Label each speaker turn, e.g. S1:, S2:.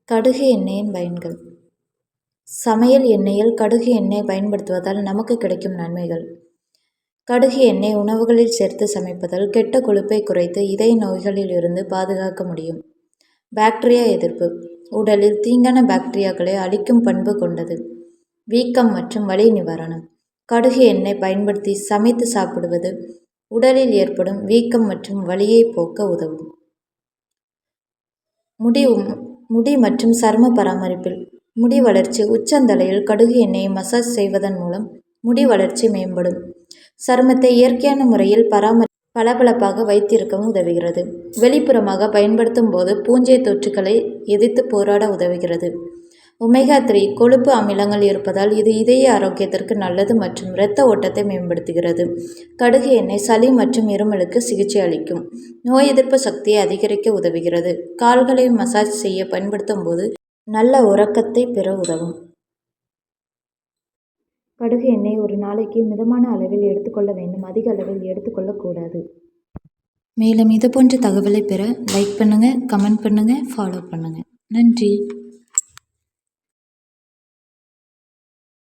S1: கடுகு எண்ணெயின் பயன்கள். சமையல் எண்ணெயில் கடுகு எண்ணெய் பயன்படுத்துவதால் நமக்கு கிடைக்கும் நன்மைகள். கடுகு எண்ணெய் உணவுகளில் சேர்த்து சமைப்பதால் கெட்ட கொழுப்பை குறைத்து இதய நோய்களில் இருந்து பாதுகாக்க முடியும். பாக்டீரியா எதிர்ப்பு. உடலில் தீங்கான பாக்டீரியாக்களை அழிக்கும் பண்பு கொண்டது. வீக்கம் மற்றும் வலி நிவாரணம். கடுகு எண்ணெய் பயன்படுத்தி சமைத்து சாப்பிடுவது உடலில் ஏற்படும் வீக்கம் மற்றும் வலியை போக்க உதவும். முடி மற்றும் சரும பராமரிப்பில் முடி வளர்ச்சி. உச்சந்தலையில் கடுகு எண்ணெயை மசாஜ் செய்வதன் மூலம் முடி வளர்ச்சி மேம்படும். சருமத்தை இயற்கையான முறையில் பளபளப்பாக வைத்திருக்கவும் உதவுகிறது. வெளிப்புறமாக பயன்படுத்தும் போது பூஞ்சை தொற்றுகளை எதிர்த்து போராட உதவுகிறது. ஒமேகா 3 கொழுப்பு அமிலங்கள் இருப்பதால் இது இதய ஆரோக்கியத்திற்கு நல்லது மற்றும் இரத்த ஓட்டத்தை மேம்படுத்துகிறது. கடுகு எண்ணெய் சளி மற்றும் இருமலுக்கு சிகிச்சை அளிக்கும். நோய் எதிர்ப்பு சக்தியை அதிகரிக்க உதவுகிறது. கால்களை மசாஜ் செய்ய பயன்படுத்தும் போது நல்ல உறக்கத்தை பெற உதவும். கடுகு எண்ணெய் ஒரு நாளைக்கு மிதமான அளவில் எடுத்துக்கொள்ள வேண்டும். அதிக அளவில் எடுத்துக்கொள்ளக்கூடாது. மேலும் இதுபோன்ற தகவலை பெற லைக் பண்ணுங்க, கமெண்ட் பண்ணுங்க, ஃபாலோ பண்ணுங்க. நன்றி.